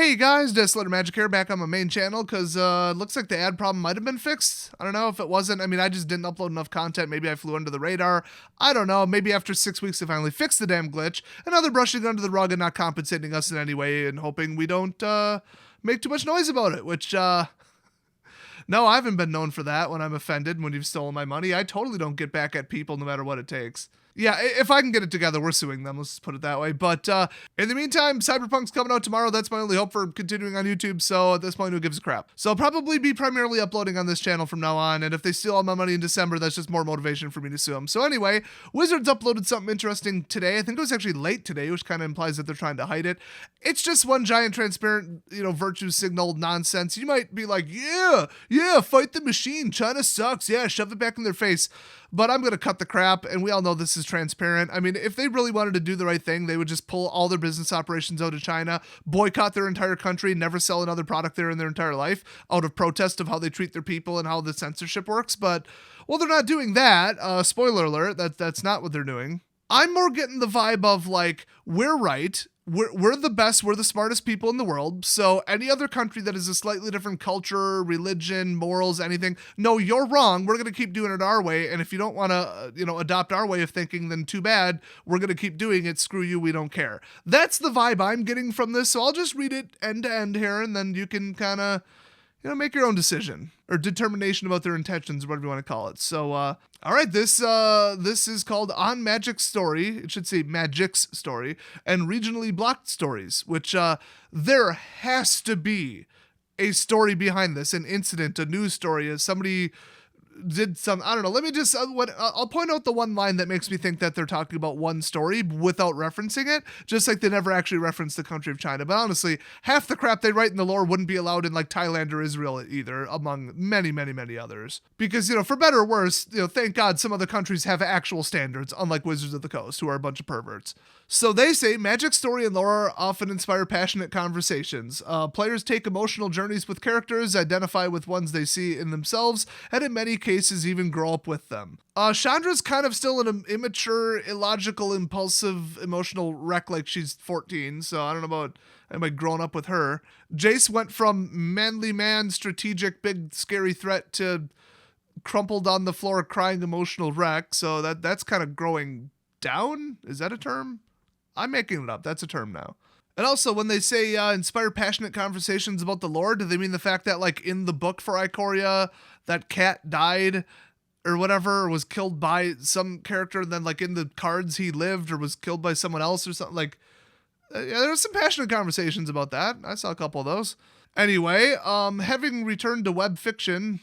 Hey guys, Desolator Magic here, back on my main channel, because looks like the ad problem might have been fixed. I don't know if it wasn't. I mean, I just didn't upload enough content. Maybe I flew under the radar. I don't know. Maybe after 6 weeks they finally fixed the damn glitch. Another brushing under the rug and not compensating us in any way and hoping we don't make too much noise about it, which, no, I haven't been known for that when I'm offended when you've stolen my money. I totally don't get back at people no matter what it takes. Yeah, if I can get it together, we're suing them. Let's just put it that way. But in the meantime, Cyberpunk's coming out tomorrow. That's my only hope for continuing on YouTube. So at this point, who gives a crap? So I'll probably be primarily uploading on this channel from now on. And if they steal all my money in December, that's just more motivation for me to sue them. So anyway, Wizards uploaded something interesting today. I think it was actually late today, which kind of implies that they're trying to hide it. It's just one giant transparent, virtue signal nonsense. You might be like, yeah, fight the machine. China sucks. Yeah, shove it back in their face. But I'm going to cut the crap, and we all know this is transparent. I mean, if they really wanted to do the right thing, they would just pull all their business operations out of China, boycott their entire country, never sell another product there in their entire life, out of protest of how they treat their people and how the censorship works. But, well, they're not doing that. Spoiler alert, that's not what they're doing. I'm more getting the vibe of, like, we're right. We're the best, we're the smartest people in the world, so any other country that is a slightly different culture, religion, morals, anything, no, you're wrong, we're going to keep doing it our way, and if you don't want to, adopt our way of thinking, then too bad, we're going to keep doing it, screw you, we don't care. That's the vibe I'm getting from this, so I'll just read it end to end here, and then you can kind of, make your own decision, or determination about their intentions, whatever you want to call it. So, all right, this is called On Magic's Story. It should say Magic's Story, and Regionally Blocked Stories, which there has to be a story behind this, an incident, a news story, as somebody did some, I don't know, let me just, I'll point out the one line that makes me think that they're talking about one story without referencing it, just like they never actually referenced the country of China. But honestly, half the crap they write in the lore wouldn't be allowed in like Thailand or Israel either, among many, many, many others. Because, for better or worse, thank God some other countries have actual standards, unlike Wizards of the Coast, who are a bunch of perverts. So they say magic story and lore often inspire passionate conversations. Players take emotional journeys with characters, identify with ones they see in themselves, and in many cases even grow up with them. Chandra's kind of still an immature, illogical, impulsive, emotional wreck like she's 14, so I don't know about anybody growing up with her. Jace went from manly man, strategic, big, scary threat to crumpled on the floor, crying, emotional wreck, so that's kind of growing down? Is that a term? I'm making it up. That's a term now. And also, when they say inspire passionate conversations about the lore, do they mean the fact that, like, in the book for Ikoria, that cat died or whatever, or was killed by some character, and then, like, in the cards he lived or was killed by someone else or something? Like, yeah, there was some passionate conversations about that. I saw a couple of those. Anyway, having returned to web fiction,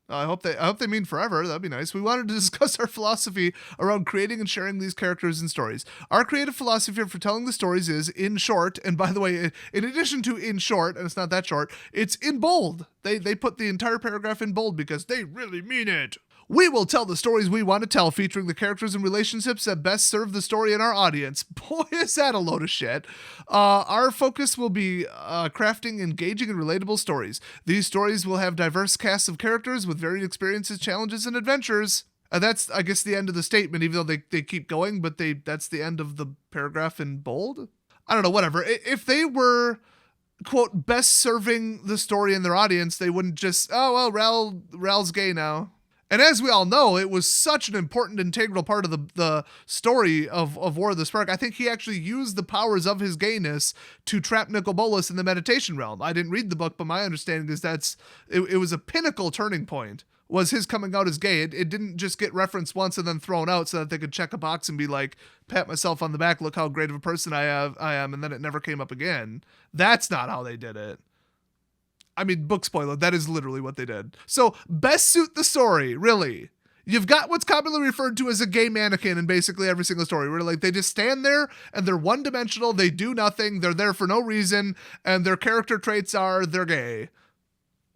I hope they mean forever. That'd be nice. We wanted to discuss our philosophy around creating and sharing these characters and stories. Our creative philosophy for telling the stories is, in short, and by the way, in addition to in short, and it's not that short, it's in bold. They put the entire paragraph in bold because they really mean it. We will tell the stories we want to tell, featuring the characters and relationships that best serve the story and our audience. Boy, is that a load of shit. Our focus will be crafting engaging and relatable stories. These stories will have diverse casts of characters with varied experiences, challenges, and adventures. That's, I guess, the end of the statement, even though they keep going, but that's the end of the paragraph in bold? I don't know, whatever. If they were, quote, best serving the story and their audience, they wouldn't just, oh, well, Ral's gay now. And as we all know, it was such an important, integral part of the story of War of the Spark. I think he actually used the powers of his gayness to trap Nicol Bolas in the meditation realm. I didn't read the book, but my understanding is it was a pinnacle turning point, was his coming out as gay. It didn't just get referenced once and then thrown out so that they could check a box and be like, pat myself on the back, look how great of a person I am, and then it never came up again. That's not how they did it. I mean, book spoiler, that is literally what they did. So, best suit the story, really. You've got what's commonly referred to as a gay mannequin in basically every single story, where like they just stand there and they're one-dimensional, they do nothing, they're there for no reason, and their character traits are they're gay.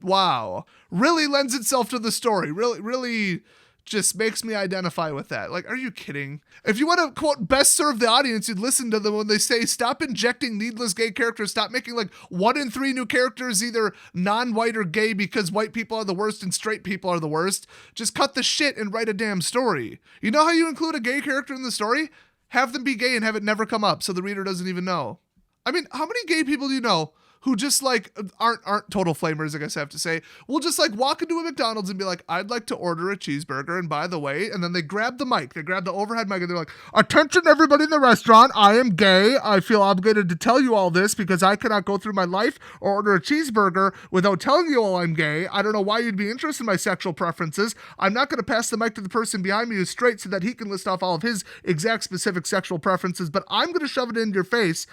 Wow. Really lends itself to the story. Really just makes me identify with that. Like, are you kidding? If you want to, quote, best serve the audience, you'd listen to them when they say, stop injecting needless gay characters, stop making like 1 in 3 new characters either non-white or gay because white people are the worst and straight people are the worst. Just cut the shit and write a damn story. You know how you include a gay character in the story? Have them be gay and have it never come up so the reader doesn't even know. I mean, how many gay people do you know who just like aren't total flamers, I guess I have to say, will just like walk into a McDonald's and be like, I'd like to order a cheeseburger. And by the way, and then they grab the mic, they grab the overhead mic and they're like, attention everybody in the restaurant, I am gay. I feel obligated to tell you all this because I cannot go through my life or order a cheeseburger without telling you all I'm gay. I don't know why you'd be interested in my sexual preferences. I'm not going to pass the mic to the person behind me who's straight so that he can list off all of his exact specific sexual preferences, but I'm going to shove it in your face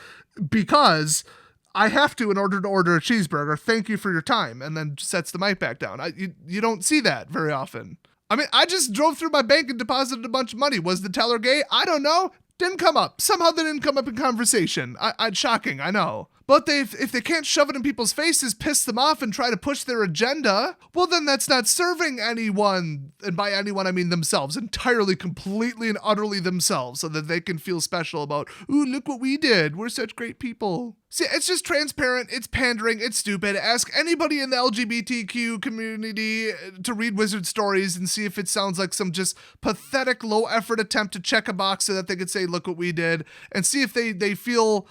because I have to in order to order a cheeseburger. Thank you for your time. And then sets the mic back down. You don't see that very often. I mean, I just drove through my bank and deposited a bunch of money. Was the teller gay? I don't know. Didn't come up. Somehow they didn't come up in conversation. Shocking, I know. But if they can't shove it in people's faces, piss them off, and try to push their agenda, well, then that's not serving anyone. And by anyone, I mean themselves. Entirely, completely, and utterly themselves, so that they can feel special about, ooh, look what we did. We're such great people. See, it's just transparent. It's pandering. It's stupid. Ask anybody in the LGBTQ community to read Wizard stories and see if it sounds like some just pathetic, low-effort attempt to check a box so that they could say, look what we did, and see if they feel,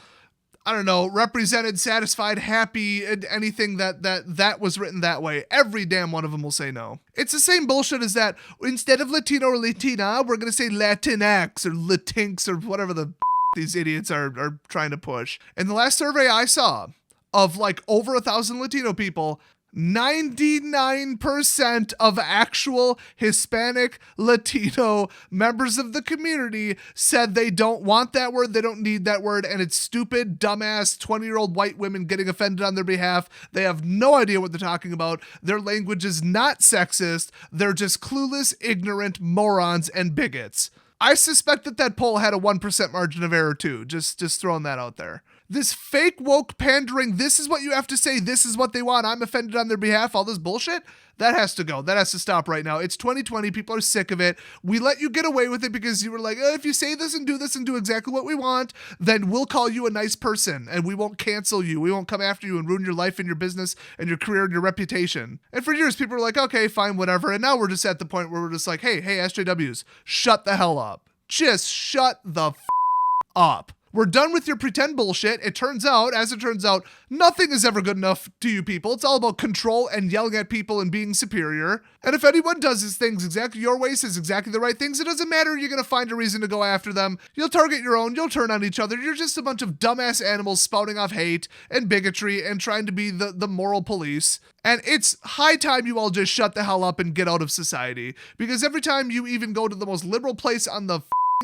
I don't know, represented, satisfied, happy, and anything that was written that way. Every damn one of them will say no. It's the same bullshit as that. Instead of Latino or Latina, we're going to say Latinx or Latinx or whatever the these idiots are trying to push. In the last survey I saw of like over 1,000 Latino people, 99% of actual Hispanic Latino members of the community said they don't want that word, they don't need that word, and it's stupid, dumbass, 20-year-old white women getting offended on their behalf. They have no idea what they're talking about. Their language is not sexist. They're just clueless, ignorant morons and bigots. I suspect that poll had a 1% margin of error too. Just throwing that out there. This fake woke pandering, this is what you have to say, this is what they want, I'm offended on their behalf, all this bullshit, that has to go. That has to stop right now. It's 2020, people are sick of it. We let you get away with it because you were like, oh, if you say this and do exactly what we want, then we'll call you a nice person and we won't cancel you. We won't come after you and ruin your life and your business and your career and your reputation. And for years, people were like, okay, fine, whatever. And now we're just at the point where we're just like, hey, SJWs, shut the hell up. Just shut the up. We're done with your pretend bullshit. As it turns out, nothing is ever good enough to you people. It's all about control and yelling at people and being superior. And if anyone does these things exactly your way, says exactly the right things, it doesn't matter. You're going to find a reason to go after them. You'll target your own. You'll turn on each other. You're just a bunch of dumbass animals spouting off hate and bigotry and trying to be the moral police. And it's high time you all just shut the hell up and get out of society. Because every time you even go to the most liberal place on the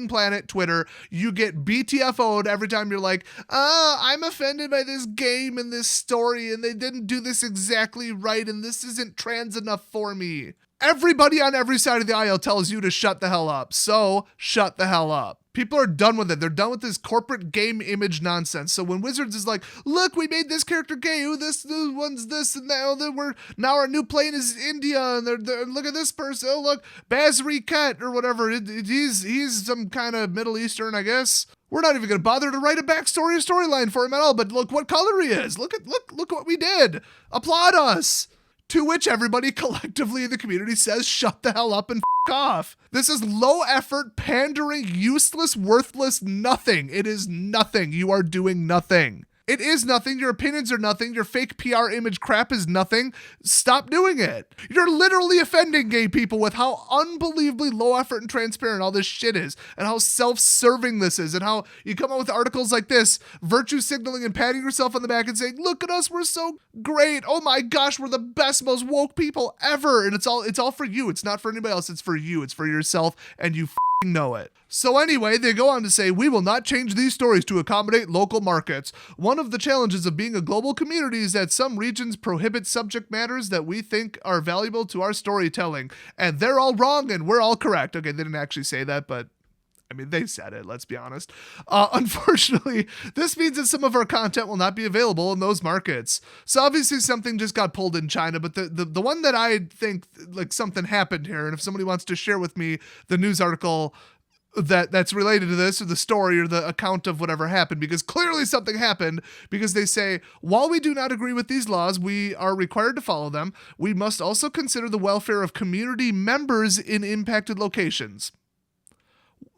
planet, Twitter, you get BTFO'd every time you're like, I'm offended by this game and this story and they didn't do this exactly right and this isn't trans enough for me. Everybody on every side of the aisle tells you to shut the hell up. So shut the hell up. People are done with it. They're done with this corporate game image nonsense. So when Wizards is like, look, we made this character gay. Ooh, this one's this and that. Now our new plane is India. And they're look at this person. Oh, look, Basri Khet or whatever. He's some kind of Middle Eastern, I guess. We're not even going to bother to write a backstory or storyline for him at all. But look what color he is. Look what we did. Applaud us. To which everybody collectively in the community says, shut the hell up and off. This is low effort, pandering, useless, worthless, nothing. It is nothing. You are doing nothing. It is nothing. Your opinions are nothing. Your fake PR image crap is nothing. Stop doing it. You're literally offending gay people with how unbelievably low effort and transparent all this shit is, and how self-serving this is, and how you come up with articles like this, virtue signaling and patting yourself on the back and saying, look at us, we're so great. Oh my gosh, we're the best, most woke people ever. And it's all for you. It's not for anybody else. It's for you. It's for yourself, and you know it. So anyway, they go on to say, we will not change these stories to accommodate local markets. One of the challenges of being a global community is that some regions prohibit subject matters that we think are valuable to our storytelling. And they're all wrong and we're all correct. Okay, they didn't actually say that, but I mean, they said it, let's be honest. Unfortunately, this means that some of our content will not be available in those markets. So obviously something just got pulled in China, but the one that I think like something happened here, and if somebody wants to share with me the news article that's related to this or the story or the account of whatever happened, because clearly something happened, because they say, while we do not agree with these laws, we are required to follow them. We must also consider the welfare of community members in impacted locations.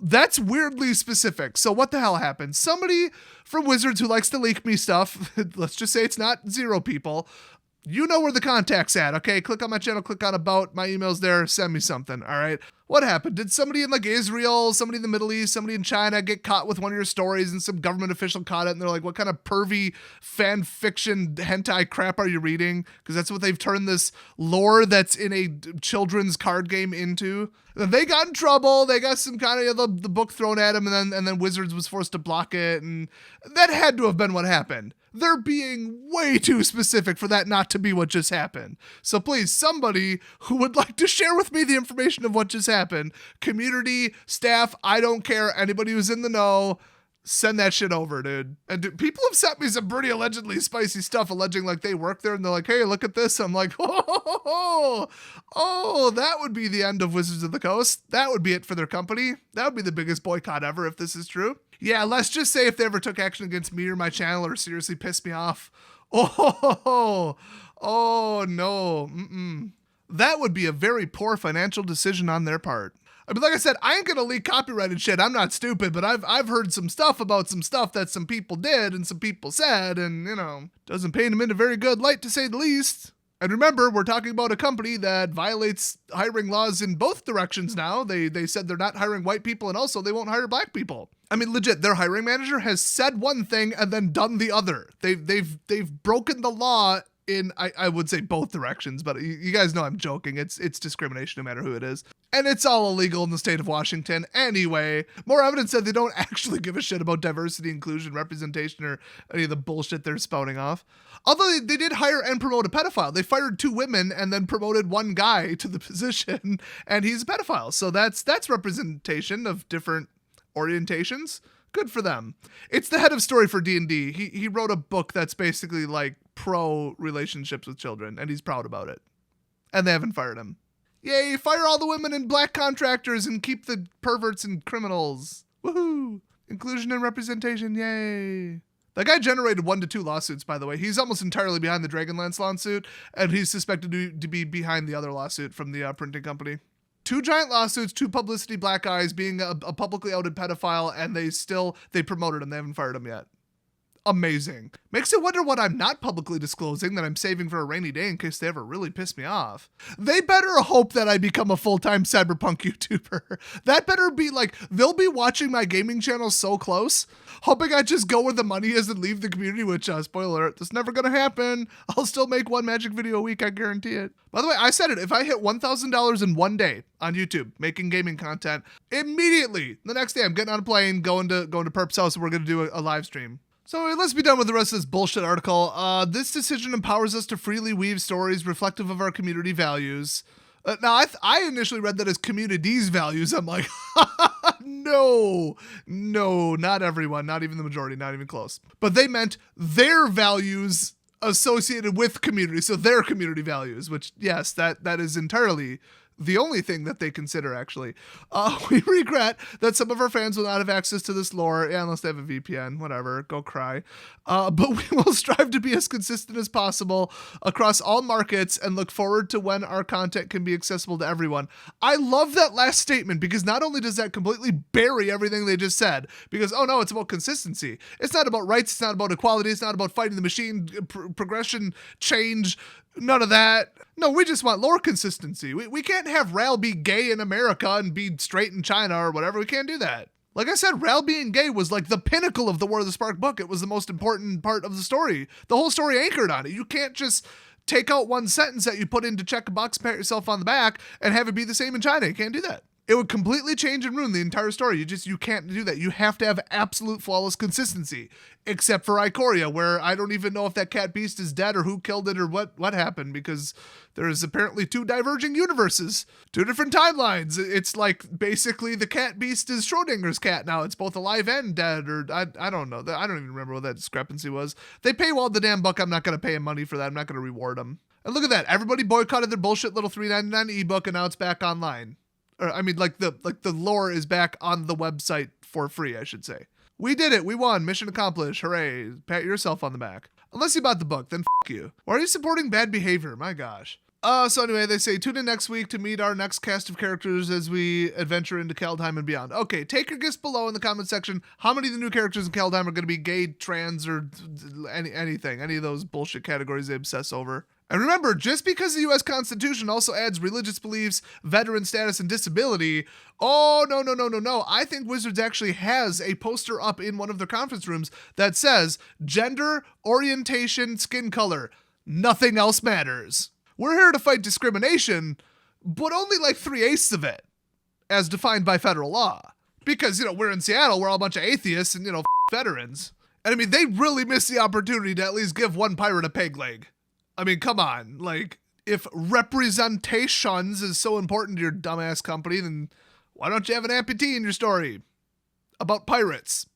That's weirdly specific. So what the hell happened? Somebody from Wizards who likes to leak me stuff, let's just say it's not 0 people, you know where the contact's at, okay? Click on my channel, click on About, my email's there, send me something, all right? What happened? Did somebody in like Israel, somebody in the Middle East, somebody in China get caught with one of your stories and some government official caught it and they're like, what kind of pervy fan fiction hentai crap are you reading? Because that's what they've turned this lore that's in a children's card game into. And they got in trouble. They got some kind of the book thrown at them and then Wizards was forced to block it. And that had to have been what happened. They're being way too specific for that not to be what just happened. So please, somebody who would like to share with me the information of what just happened, community, staff, I don't care, anybody who's in the know, send that shit over, dude. And people have sent me some pretty allegedly spicy stuff alleging like they work there and they're like, hey, look at this. I'm like, oh, that would be the end of Wizards of the Coast. That would be it for their company. That would be the biggest boycott ever if this is true. Yeah, let's just say if they ever took action against me or my channel or seriously pissed me off. Oh no. That would be a very poor financial decision on their part. I mean, like I said, I ain't gonna leak copyrighted shit. I'm not stupid, but I've heard some stuff about some stuff that some people did and some people said, and doesn't paint them in a very good light to say the least. And remember, we're talking about a company that violates hiring laws in both directions now. They said they're not hiring white people and also they won't hire black people. I mean, legit, their hiring manager has said one thing and then done the other. They've broken the law in, I would say both directions, but you guys know I'm joking. It's discrimination no matter who it is. And it's all illegal in the state of Washington. Anyway, more evidence that they don't actually give a shit about diversity, inclusion, representation, or any of the bullshit they're spouting off. Although they did hire and promote a pedophile. They fired 2 women and then promoted one guy to the position, and he's a pedophile. So that's representation of different orientations. Good for them. It's the head of story for D&D. He wrote a book that's basically like pro relationships with children, and he's proud about it. And they haven't fired him. Yay, fire all the women and black contractors and keep the perverts and criminals. Woohoo! Inclusion and representation, yay. That guy generated 1 to 2 lawsuits, by the way. He's almost entirely behind the Dragonlance lawsuit, and he's suspected to be behind the other lawsuit from the printing company. 2 giant lawsuits, 2 publicity black eyes, being a publicly outed pedophile, and they promoted him. They haven't fired him yet. Amazing. Makes it wonder what I'm not publicly disclosing that I'm saving for a rainy day in case they ever really piss me off. They better hope that I become a full-time cyberpunk YouTuber. That better be like, they'll be watching my gaming channel so close, hoping I just go where the money is and leave the community, which, spoiler alert, that's never gonna happen. I'll still make 1 magic video a week, I guarantee it. By the way, I said it, if I hit $1,000 in 1 day on YouTube, making gaming content, immediately, the next day I'm getting on a plane, going to Perp's house, and we're gonna do a live stream. So let's be done with the rest of this bullshit article. This decision empowers us to freely weave stories reflective of our community values. Now, I initially read that as community's values. I'm like, no, not everyone, not even the majority, not even close. But they meant their values associated with community, so their community values, which, yes, that is entirely the only thing that they consider, actually. We regret that some of our fans will not have access to this lore, unless they have a VPN, whatever, go cry. But we will strive to be as consistent as possible across all markets and look forward to when our content can be accessible to everyone. I love that last statement because not only does that completely bury everything they just said, because, oh no, it's about consistency. It's not about rights, it's not about equality, it's not about fighting the machine, progression, change, none of that. No, we just want lore consistency. We can't have Ral be gay in America and be straight in China or whatever. We can't do that. Like I said, Ral being gay was like the pinnacle of the War of the Spark book. It was the most important part of the story. The whole story anchored on it. You can't just take out one sentence that you put in to check a box, pat yourself on the back, and have it be the same in China. You can't do that. It would completely change and ruin the entire story. You can't do that. You have to have absolute flawless consistency, except for Ikoria, where I don't even know if that cat beast is dead or who killed it or what happened, because there's apparently 2 diverging universes, 2 different timelines. It's like basically the cat beast is Schrodinger's cat now. It's both alive and dead, or I don't know. I don't even remember what that discrepancy was. They paywalled the damn book. I'm not going to pay him money for that. I'm not going to reward them. And look at that. Everybody boycotted their bullshit little $3.99 ebook, and now it's back online. Or, I mean, like the lore is back on the website for free, I should say. We did it. We won. Mission accomplished. Hooray. Pat yourself on the back. Unless you bought the book, then f*** you. Why are you supporting bad behavior? My gosh. So anyway, they say tune in next week to meet our next cast of characters as we adventure into Kaldheim and beyond. Okay, take your guess below in the comment section. How many of the new characters in Kaldheim are going to be gay, trans, or anything? Any of those bullshit categories they obsess over. And remember, just because the U.S. Constitution also adds religious beliefs, veteran status, and disability, oh, no. I think Wizards actually has a poster up in one of their conference rooms that says gender, orientation, skin color. Nothing else matters. We're here to fight discrimination, but only like 3/8 of it, as defined by federal law. Because, we're in Seattle, we're all a bunch of atheists and, veterans. And I mean, they really missed the opportunity to at least give one pirate a peg leg. I mean, come on. Like, if representations is so important to your dumbass company, then why don't you have an amputee in your story about pirates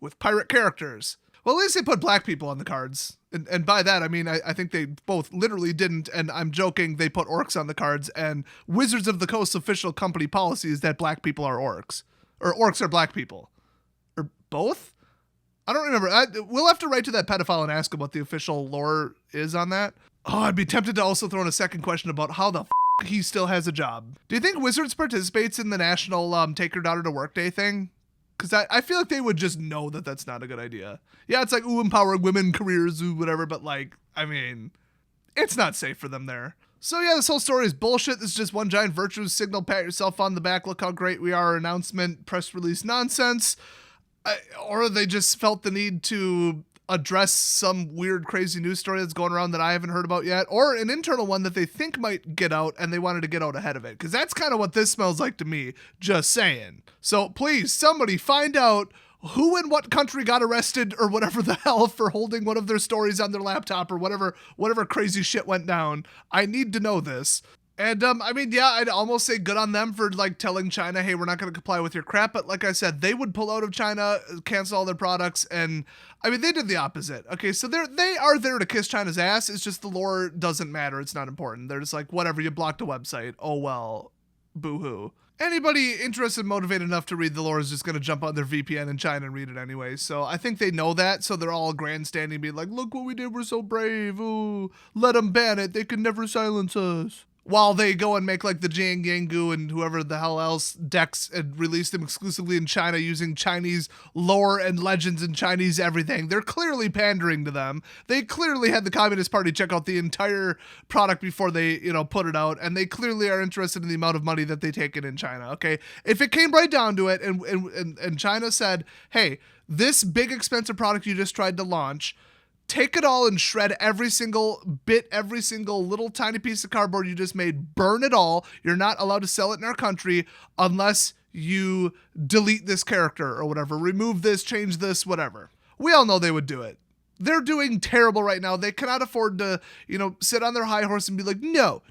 with pirate characters? Well, at least they put black people on the cards. And by that, I mean, I think they both literally didn't, and I'm joking, they put orcs on the cards, and Wizards of the Coast's official company policy is that black people are orcs. Or orcs are black people. Or both? I don't remember. We'll have to write to that pedophile and ask him what the official lore is on that. Oh, I'd be tempted to also throw in a second question about how the he still has a job. Do you think Wizards participates in the national take your daughter to work day thing? Because I feel like they would just know that that's not a good idea. Yeah, it's like, ooh, empowering women, careers, ooh, whatever. But like, I mean, it's not safe for them there. So yeah, this whole story is bullshit. This is just one giant virtue signal. Pat yourself on the back. Look how great we are. Announcement, press release nonsense. Or they just felt the need to address some weird, crazy news story that's going around that I haven't heard about yet. Or an internal one that they think might get out and they wanted to get out ahead of it. Because that's kind of what this smells like to me. Just saying. So please, somebody find out who in what country got arrested or whatever the hell for holding one of their stories on their laptop or whatever crazy shit went down. I need to know this. And, I mean, yeah, I'd almost say good on them for, like, telling China, hey, we're not going to comply with your crap. But like I said, they would pull out of China, cancel all their products. And, I mean, they did the opposite. Okay, so they are there to kiss China's ass. It's just the lore doesn't matter. It's not important. They're just like, whatever, you blocked a website. Oh, well, boo-hoo. Anybody interested and motivated enough to read the lore is just going to jump on their VPN in China and read it anyway. So I think they know that. So they're all grandstanding, being like, look what we did. We're so brave. Ooh, let them ban it. They can never silence us. While they go and make like the Jiang Yangu and whoever the hell else decks and release them exclusively in China using Chinese lore and legends and Chinese everything. They're clearly pandering to them. They clearly had the Communist Party check out the entire product before they, put it out. And they clearly are interested in the amount of money that they take in China. Okay. If it came right down to it and China said, hey, this big expensive product you just tried to launch, take it all and shred every single bit, every single little tiny piece of cardboard you just made, burn it all. You're not allowed to sell it in our country unless you delete this character or whatever, remove this, change this, whatever. We all know they would do it. They're doing terrible right now. They cannot afford to, sit on their high horse and be like, no,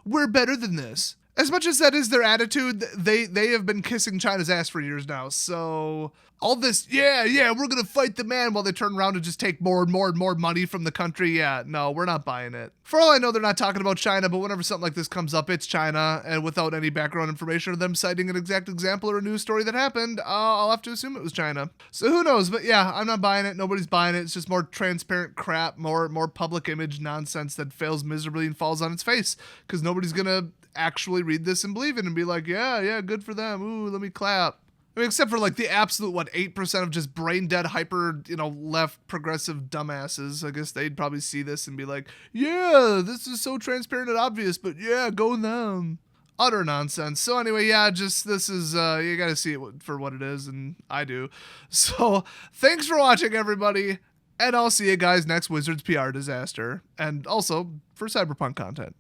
we're better than this. As much as that is their attitude, they have been kissing China's ass for years now. So all this, yeah, we're going to fight the man while they turn around and just take more and more money from the country. Yeah, no, we're not buying it. For all I know, they're not talking about China, but whenever something like this comes up, it's China. And without any background information or them citing an exact example or a news story that happened, I'll have to assume it was China. So who knows? But yeah, I'm not buying it. Nobody's buying it. It's just more transparent crap, more public image nonsense that fails miserably and falls on its face because nobody's going to actually read this and believe it and be like, yeah, good for them. Ooh, let me clap. I mean, except for like the absolute, 8% of just brain dead, hyper, left progressive dumbasses. I guess they'd probably see this and be like, yeah, this is so transparent and obvious, but yeah, go them. Utter nonsense. So anyway, yeah, this is, you got to see it for what it is, and I do. So thanks for watching, everybody, and I'll see you guys next Wizards PR disaster, and also for Cyberpunk content.